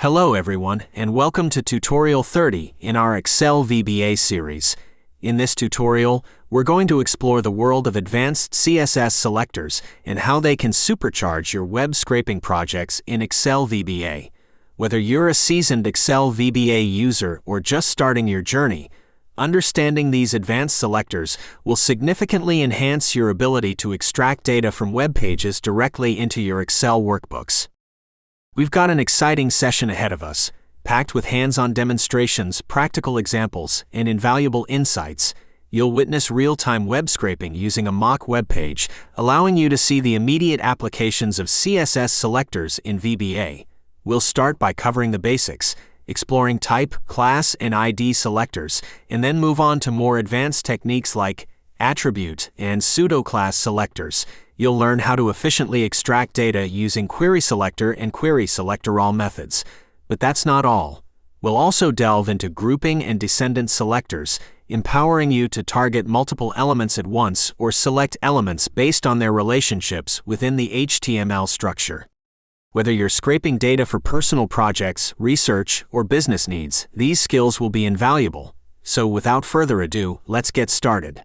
Hello everyone, and welcome to Tutorial 30 in our Excel VBA series. In this tutorial, we're going to explore the world of advanced CSS selectors and how they can supercharge your web scraping projects in Excel VBA. Whether you're a seasoned Excel VBA user or just starting your journey, understanding these advanced selectors will significantly enhance your ability to extract data from web pages directly into your Excel workbooks. We've got an exciting session ahead of us, packed with hands-on demonstrations, practical examples, and invaluable insights. You'll witness real-time web scraping using a mock web page, allowing you to see the immediate applications of CSS selectors in VBA. We'll start by covering the basics, exploring type, class, and ID selectors, and then move on to more advanced techniques like attribute and pseudo-class selectors. You'll learn how to efficiently extract data using query selector and query selector all methods. But that's not all. We'll also delve into grouping and descendant selectors, empowering you to target multiple elements at once or select elements based on their relationships within the HTML structure. Whether you're scraping data for personal projects, research, or business needs, these skills will be invaluable. So without further ado, let's get started.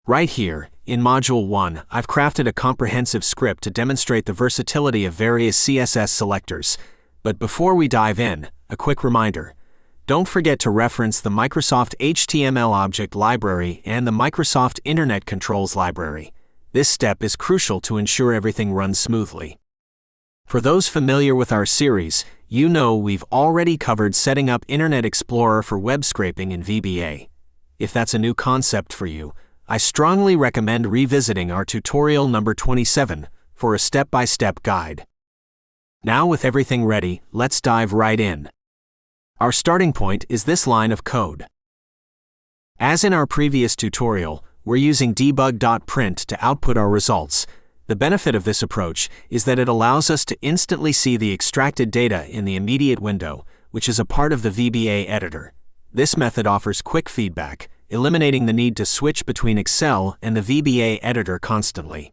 Right here, in Module 1, I've crafted a comprehensive script to demonstrate the versatility of various CSS selectors. But before we dive in, a quick reminder. Don't forget to reference the Microsoft HTML Object Library and the Microsoft Internet Controls Library. This step is crucial to ensure everything runs smoothly. For those familiar with our series, you know we've already covered setting up Internet Explorer for web scraping in VBA. If that's a new concept for you, I strongly recommend revisiting our tutorial number 27 for a step-by-step guide. Now with everything ready, let's dive right in. Our starting point is this line of code. As in our previous tutorial, we're using debug.print to output our results. The benefit of this approach is that it allows us to instantly see the extracted data in the immediate window, which is a part of the VBA editor. This method offers quick feedback, eliminating the need to switch between Excel and the VBA editor constantly.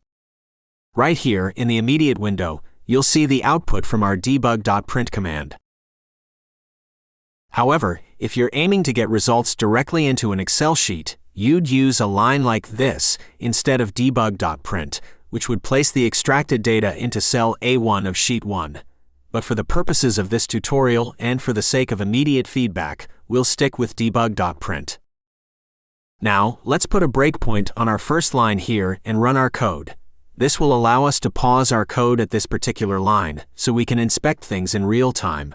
Right here, in the immediate window, you'll see the output from our debug.print command. However, if you're aiming to get results directly into an Excel sheet, you'd use a line like this instead of debug.print, which would place the extracted data into cell A1 of sheet 1. But for the purposes of this tutorial and for the sake of immediate feedback, we'll stick with debug.print. Now, let's put a breakpoint on our first line here and run our code. This will allow us to pause our code at this particular line, so we can inspect things in real time.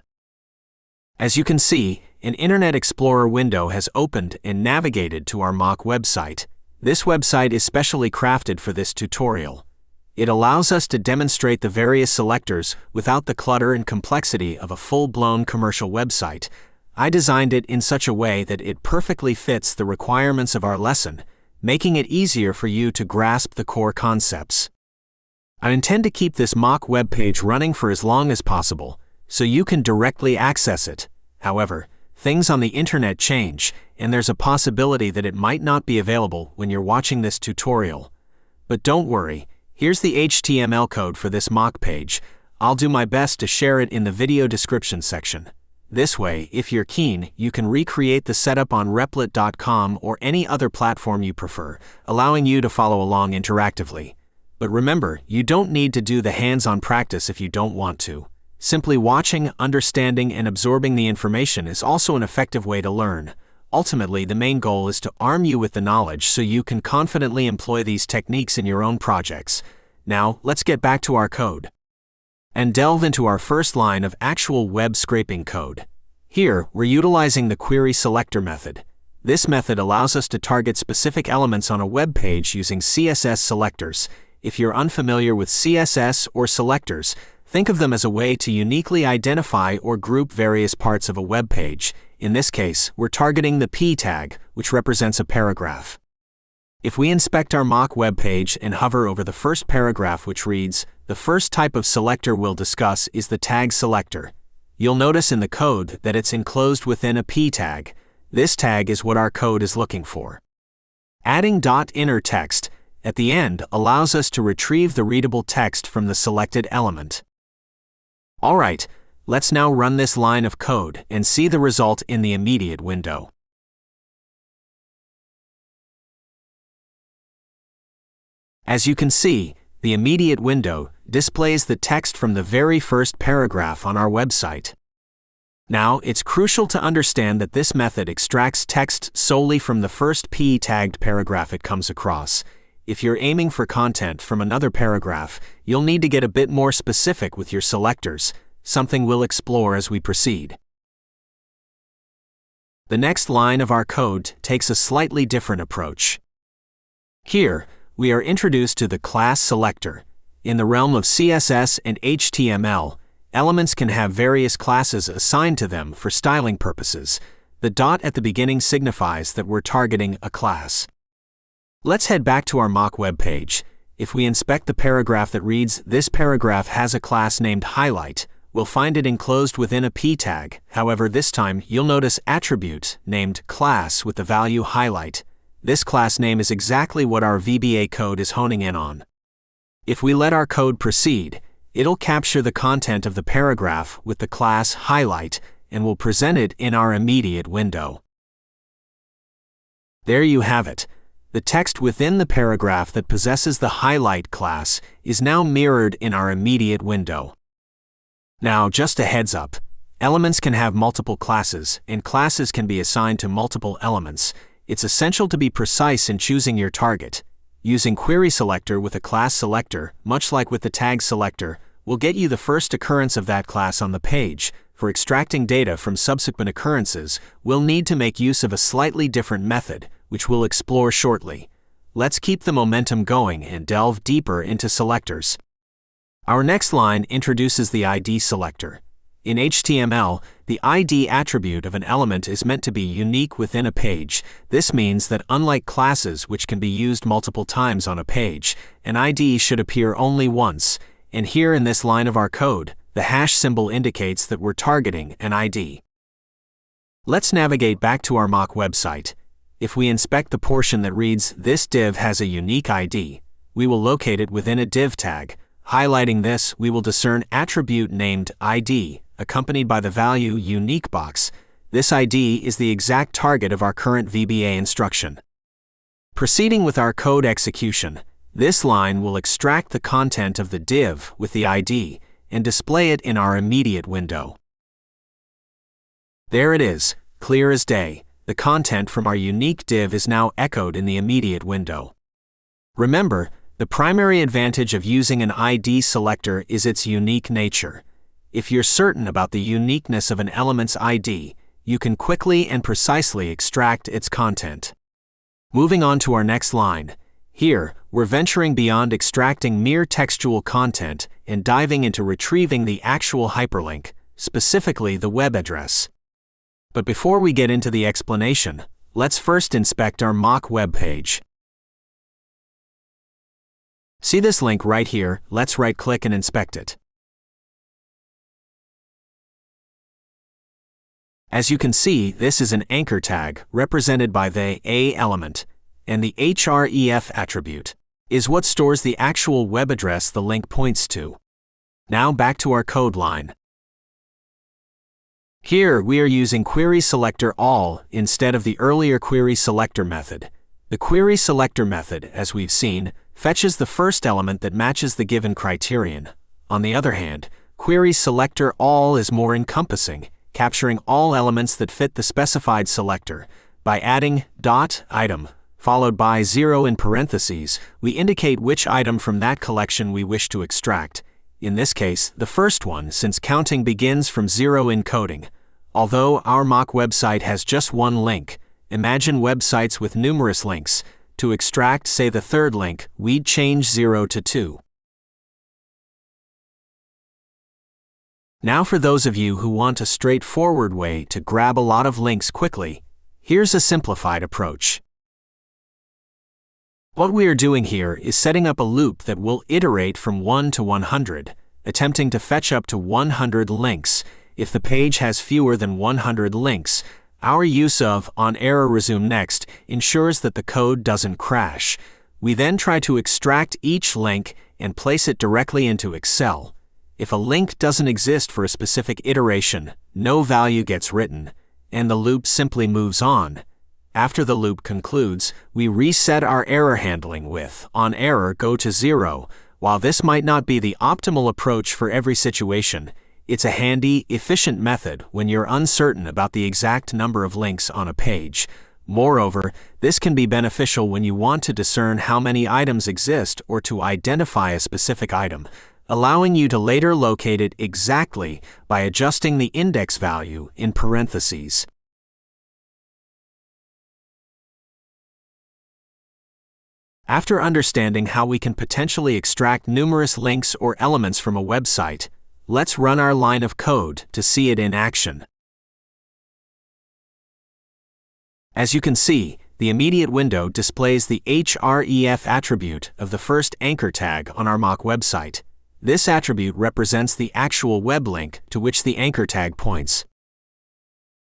As you can see, an Internet Explorer window has opened and navigated to our mock website. This website is specially crafted for this tutorial. It allows us to demonstrate the various selectors without the clutter and complexity of a full-blown commercial website. I designed it in such a way that it perfectly fits the requirements of our lesson, making it easier for you to grasp the core concepts. I intend to keep this mock web page running for as long as possible, so you can directly access it. However, things on the internet change, and there's a possibility that it might not be available when you're watching this tutorial. But don't worry, here's the HTML code for this mock page. I'll do my best to share it in the video description section. This way, if you're keen, you can recreate the setup on Replit.com or any other platform you prefer, allowing you to follow along interactively. But remember, you don't need to do the hands-on practice if you don't want to. Simply watching, understanding, and absorbing the information is also an effective way to learn. Ultimately, the main goal is to arm you with the knowledge so you can confidently employ these techniques in your own projects. Now, let's get back to our code and delve into our first line of actual web scraping code. Here, we're utilizing the query selector method. This method allows us to target specific elements on a web page using CSS selectors. If you're unfamiliar with CSS or selectors, think of them as a way to uniquely identify or group various parts of a web page. In this case, we're targeting the P tag, which represents a paragraph. If we inspect our mock web page and hover over the first paragraph, which reads, "The first type of selector we'll discuss is the tag selector," you'll notice in the code that it's enclosed within a P tag. This tag is what our code is looking for. Adding .inner text at the end allows us to retrieve the readable text from the selected element. Alright, let's now run this line of code and see the result in the immediate window. As you can see, the immediate window displays the text from the very first paragraph on our website. Now, it's crucial to understand that this method extracts text solely from the first p-tagged paragraph it comes across. If you're aiming for content from another paragraph, you'll need to get a bit more specific with your selectors, something we'll explore as we proceed. The next line of our code takes a slightly different approach. Here, we are introduced to the class selector. In the realm of CSS and HTML, elements can have various classes assigned to them for styling purposes. The dot at the beginning signifies that we're targeting a class. Let's head back to our mock web page. If we inspect the paragraph that reads, "This paragraph has a class named highlight," we'll find it enclosed within a p tag. However, this time you'll notice attribute named class with the value highlight. This class name is exactly what our VBA code is honing in on. If we let our code proceed, it'll capture the content of the paragraph with the class highlight and will present it in our immediate window. There you have it. The text within the paragraph that possesses the highlight class is now mirrored in our immediate window. Now, just a heads up, elements can have multiple classes, and classes can be assigned to multiple elements. It's essential to be precise in choosing your target. Using query selector with a class selector, much like with the tag selector, will get you the first occurrence of that class on the page. For extracting data from subsequent occurrences, we'll need to make use of a slightly different method, which we'll explore shortly. Let's keep the momentum going and delve deeper into selectors. Our next line introduces the ID selector. In HTML, the ID attribute of an element is meant to be unique within a page. This means that unlike classes which can be used multiple times on a page, an ID should appear only once, and here in this line of our code, the hash symbol indicates that we're targeting an ID. Let's navigate back to our mock website. If we inspect the portion that reads, "This div has a unique ID," we will locate it within a div tag. Highlighting this, we will discern attribute named ID, accompanied by the value unique box. This ID is the exact target of our current VBA instruction. Proceeding with our code execution, this line will extract the content of the div with the ID and display it in our immediate window. There it is, clear as day. The content from our unique div is now echoed in the immediate window. Remember, the primary advantage of using an ID selector is its unique nature. If you're certain about the uniqueness of an element's ID, you can quickly and precisely extract its content. Moving on to our next line. Here, we're venturing beyond extracting mere textual content and diving into retrieving the actual hyperlink, specifically the web address. But before we get into the explanation, let's first inspect our mock web page. See this link right here? Let's right-click and inspect it. As you can see, this is an anchor tag represented by the A element, and the href attribute is what stores the actual web address the link points to. Now back to our code line. Here we are using query selector all instead of the earlier query selector method. The query selector method, as we've seen, fetches the first element that matches the given criterion. On the other hand, query selector all is more encompassing, capturing all elements that fit the specified selector. By adding .item followed by 0 in parentheses, we indicate which item from that collection we wish to extract. In this case, the first one, since counting begins from 0 in coding. Although our mock website has just one link, imagine websites with numerous links. To extract, say, the third link, we'd change 0 to 2. Now for those of you who want a straightforward way to grab a lot of links quickly, here's a simplified approach. What we are doing here is setting up a loop that will iterate from 1 to 100, attempting to fetch up to 100 links. If the page has fewer than 100 links, our use of onErrorResumeNext ensures that the code doesn't crash. We then try to extract each link and place it directly into Excel. If a link doesn't exist for a specific iteration, no value gets written, and the loop simply moves on. After the loop concludes, we reset our error handling with onError go to 0. While this might not be the optimal approach for every situation, it's a handy, efficient method when you're uncertain about the exact number of links on a page. Moreover, this can be beneficial when you want to discern how many items exist or to identify a specific item, allowing you to later locate it exactly by adjusting the index value in parentheses. After understanding how we can potentially extract numerous links or elements from a website, let's run our line of code to see it in action. As you can see, the immediate window displays the href attribute of the first anchor tag on our mock website. This attribute represents the actual web link to which the anchor tag points.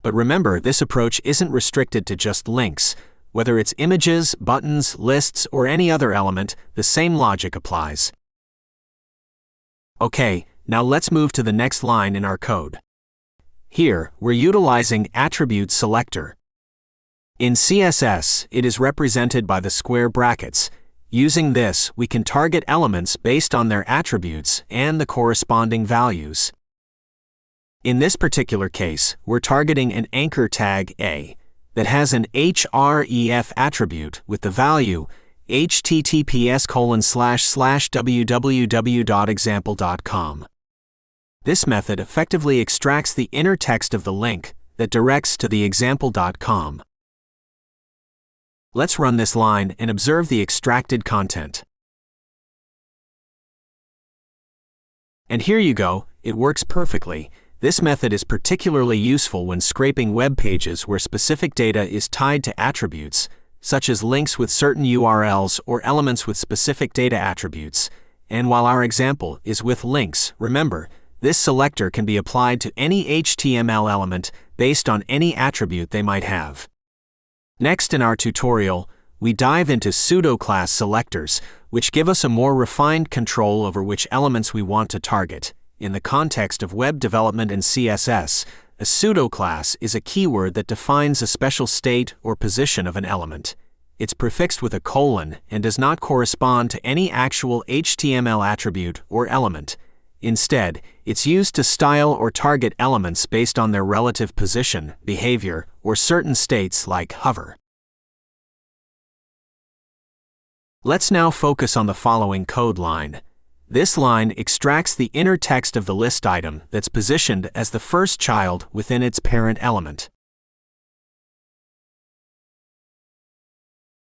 But remember, this approach isn't restricted to just links. Whether it's images, buttons, lists, or any other element, the same logic applies. Okay, now let's move to the next line in our code. Here, we're utilizing attribute selector. In CSS, it is represented by the square brackets. Using this, we can target elements based on their attributes and the corresponding values. In this particular case, we're targeting an anchor tag A that has an href attribute with the value https://www.example.com. This method effectively extracts the inner text of the link that directs to the example.com. Let's run this line and observe the extracted content. And here you go, it works perfectly. This method is particularly useful when scraping web pages where specific data is tied to attributes, such as links with certain URLs or elements with specific data attributes. And while our example is with links, remember, this selector can be applied to any HTML element based on any attribute they might have. Next in our tutorial, we dive into pseudo-class selectors, which give us a more refined control over which elements we want to target. In the context of web development and CSS, a pseudo-class is a keyword that defines a special state or position of an element. It's prefixed with a colon and does not correspond to any actual HTML attribute or element. Instead, it's used to style or target elements based on their relative position, behavior, or certain states like hover. Let's now focus on the following code line. This line extracts the inner text of the list item that's positioned as the first child within its parent element.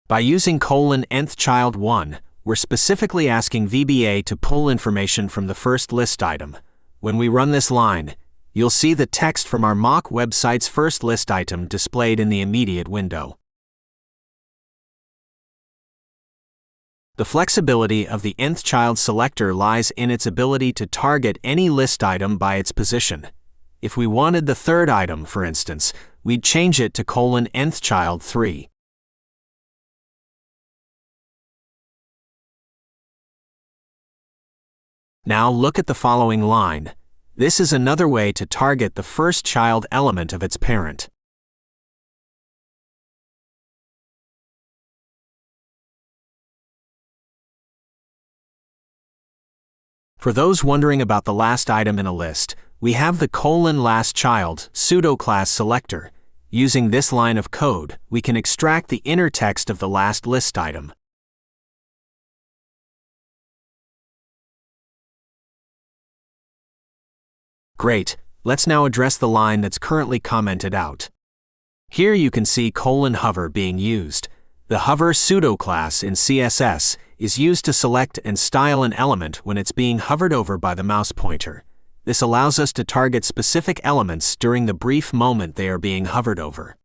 By using :nth child 1, we're specifically asking VBA to pull information from the first list item. When we run this line, you'll see the text from our mock website's first list item displayed in the immediate window. The flexibility of the nth child selector lies in its ability to target any list item by its position. If we wanted the third item, for instance, we'd change it to :nth child 3. Now look at the following line. This is another way to target the first child element of its parent. For those wondering about the last item in a list, we have the :last child pseudo-class selector. Using this line of code, we can extract the inner text of the last list item. Great, let's now address the line that's currently commented out. Here you can see :hover being used. The hover pseudo-class in CSS is used to select and style an element when it's being hovered over by the mouse pointer. This allows us to target specific elements during the brief moment they are being hovered over.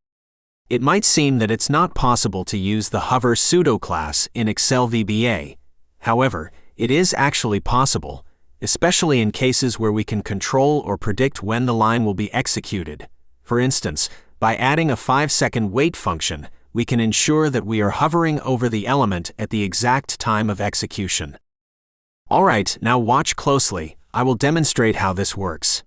It might seem that it's not possible to use the hover pseudo-class in Excel VBA. However, it is actually possible, especially in cases where we can control or predict when the line will be executed. For instance, by adding a 5-second wait function, we can ensure that we are hovering over the element at the exact time of execution. Alright, now watch closely. I will demonstrate how this works.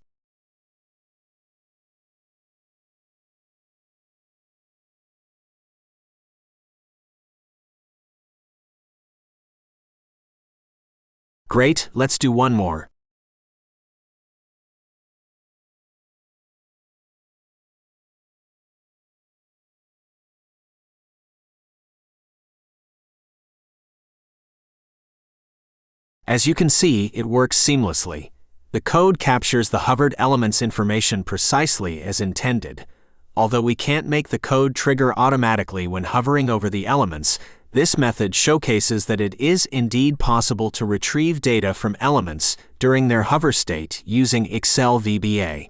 Great, let's do one more. As you can see, it works seamlessly. The code captures the hovered element's information precisely as intended. Although we can't make the code trigger automatically when hovering over the elements, this method showcases that it is indeed possible to retrieve data from elements during their hover state using Excel VBA.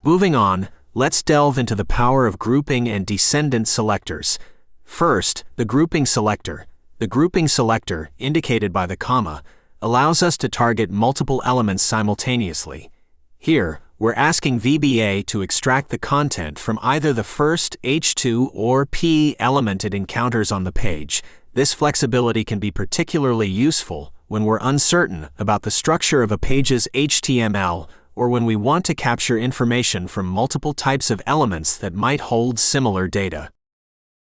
Moving on, let's delve into the power of grouping and descendant selectors. First, the grouping selector. The grouping selector, indicated by the comma, allows us to target multiple elements simultaneously. Here, we're asking VBA to extract the content from either the first H2 or P element it encounters on the page. This flexibility can be particularly useful when we're uncertain about the structure of a page's HTML or when we want to capture information from multiple types of elements that might hold similar data.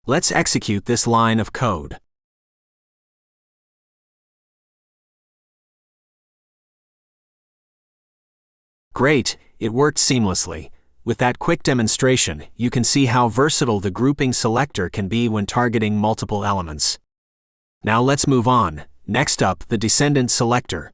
Let's execute this line of code. Great, it worked seamlessly. With that quick demonstration, you can see how versatile the grouping selector can be when targeting multiple elements. Now let's move on. Next up, the descendant selector.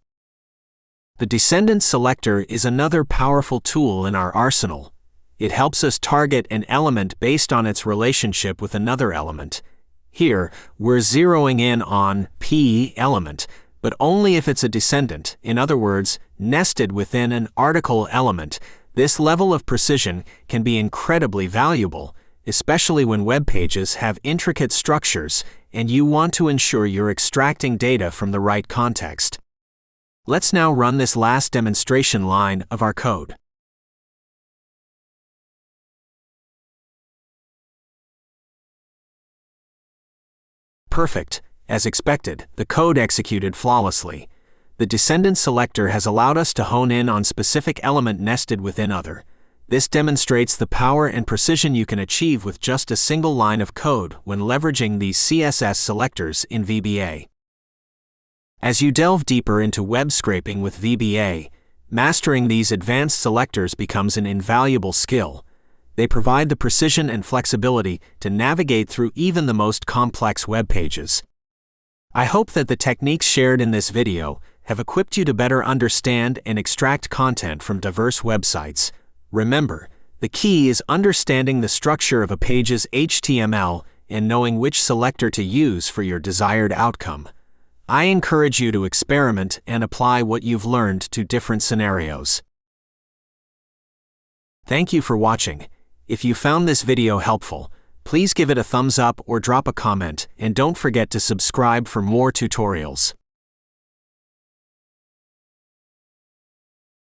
The descendant selector is another powerful tool in our arsenal. It helps us target an element based on its relationship with another element. Here, we're zeroing in on P element, but only if it's a descendant, in other words, nested within an article element. This level of precision can be incredibly valuable, especially when web pages have intricate structures and you want to ensure you're extracting data from the right context. Let's now run this last demonstration line of our code. Perfect. As expected, the code executed flawlessly. The descendant selector has allowed us to hone in on specific element nested within other. This demonstrates the power and precision you can achieve with just a single line of code when leveraging these CSS selectors in VBA. As you delve deeper into web scraping with VBA, mastering these advanced selectors becomes an invaluable skill. They provide the precision and flexibility to navigate through even the most complex web pages. I hope that the techniques shared in this video have equipped you to better understand and extract content from diverse websites. Remember, the key is understanding the structure of a page's HTML and knowing which selector to use for your desired outcome. I encourage you to experiment and apply what you've learned to different scenarios. Thank you for watching. If you found this video helpful, please give it a thumbs up or drop a comment, and don't forget to subscribe for more tutorials.